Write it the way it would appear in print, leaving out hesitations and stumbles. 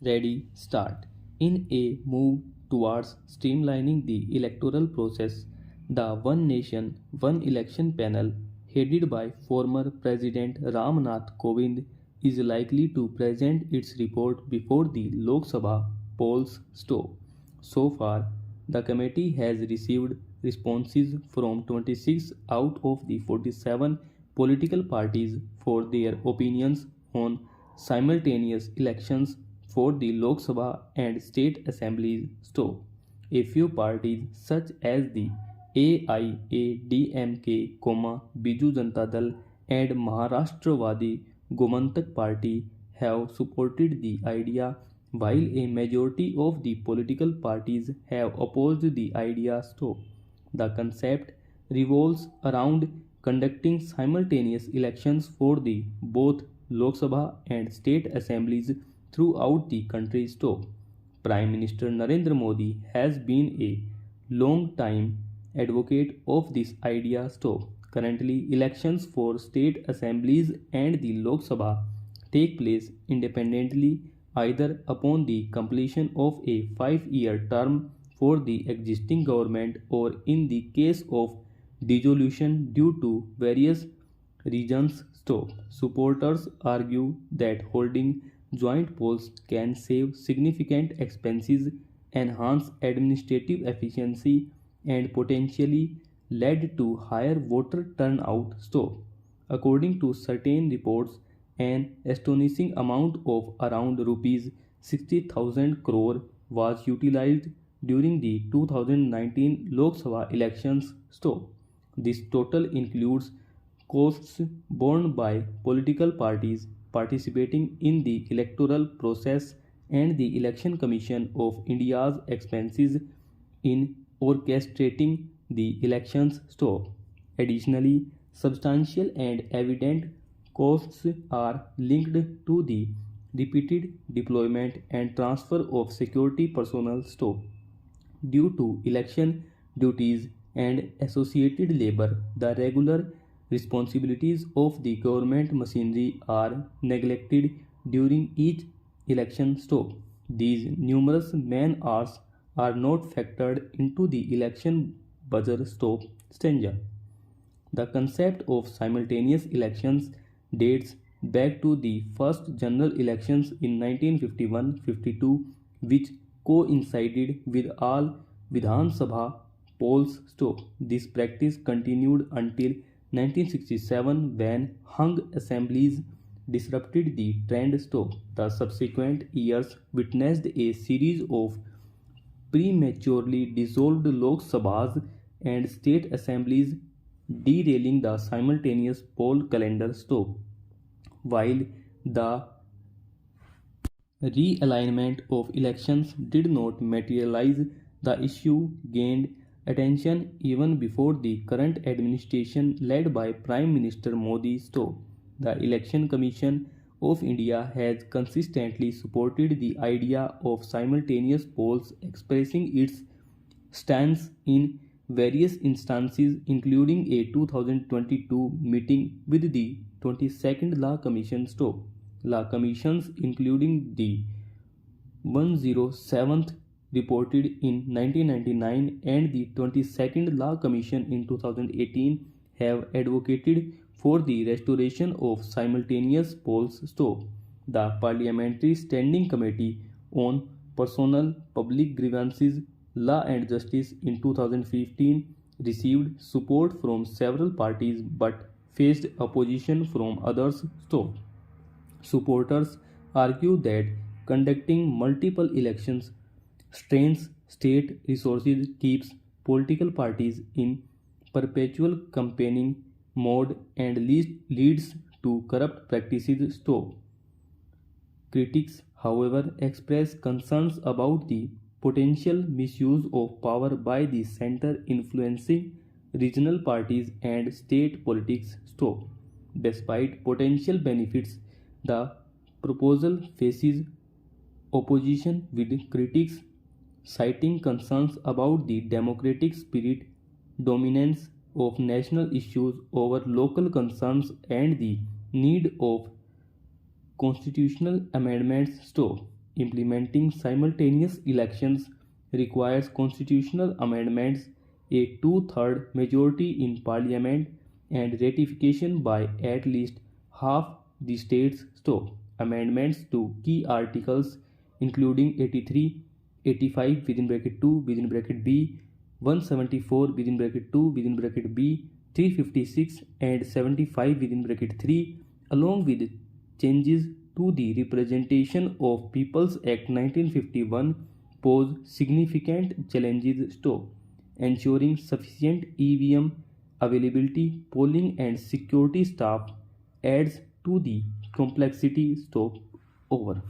Ready, start. In a move towards streamlining the electoral process, the One Nation, One Election panel, headed by former President Ramnath Kovind, is likely to present its report before the Lok Sabha polls stop. So far, the committee has received responses from 26 out of the 47 political parties for their opinions on simultaneous elections for the Lok Sabha and state assemblies stop. A few parties such as the AIADMK, Biju Janata Dal and Maharashtravadi Gomantak Party have supported the idea while a majority of the political parties have opposed the idea stop. The concept revolves around conducting simultaneous elections for the both Lok Sabha and state assemblies throughout the country stop. Prime Minister Narendra Modi has been a long time advocate of this idea stop. Currently, elections for state assemblies and the Lok Sabha take place independently either upon the completion of a 5-year term for the existing government or in the case of dissolution due to various reasons stop. Supporters argue that holding joint polls can save significant expenses, enhance administrative efficiency, and potentially lead to higher voter turnout stop. According to certain reports, an astonishing amount of around rupees 60,000 crore was utilized during the 2019 Lok Sabha elections stop. This total includes costs borne by political parties participating in the electoral process and the Election Commission of India's expenses in orchestrating the elections stop. Additionally, substantial and evident costs are linked to the repeated deployment and transfer of security personnel stop. Due to election duties and associated labor, the regular responsibilities of the government machinery are neglected during each election stop. These numerous man hours are not factored into the election buzzer stop stanza. The concept of simultaneous elections dates back to the first general elections in 1951-52, which coincided with all Vidhan Sabha polls stop. This practice continued until 1967 when hung assemblies disrupted the trend stop. The subsequent years witnessed a series of prematurely dissolved Lok Sabhas and state assemblies, derailing the simultaneous poll calendar stop. While the realignment of elections did not materialize, the issue gained attention even before the current administration led by Prime Minister Modi stopped. The Election Commission of India has consistently supported the idea of simultaneous polls, expressing its stance in various instances, including a 2022 meeting with the 22nd Law Commission stop. Law Commissions, including the 107th reported in 1999 and the 22nd Law Commission in 2018, have advocated for the restoration of simultaneous polls stop. The Parliamentary Standing Committee on Personal Public Grievances, Law and Justice in 2015 received support from several parties but faced opposition from others stop. Supporters argue that conducting multiple elections strains state resources, keeps political parties in perpetual campaigning mode, and leads to corrupt practices stop. Critics, however, express concerns about the potential misuse of power by the center influencing regional parties and state politics stop. Despite potential benefits, the proposal faces opposition, with critics citing concerns about the democratic spirit, dominance of national issues over local concerns, and the need of constitutional amendments stop. implementing simultaneous elections requires constitutional amendments, a two-third majority in parliament, and ratification by at least half the states. Amendments to key articles including 83, 85 within bracket 2 within bracket B, 174 within bracket 2 within bracket B, 356 and 75 within bracket 3, along with changes to the Representation of Peoples Act 1951 pose significant challenges. Ensuring sufficient EVM availability, polling and security staff adds to the complexity. Over.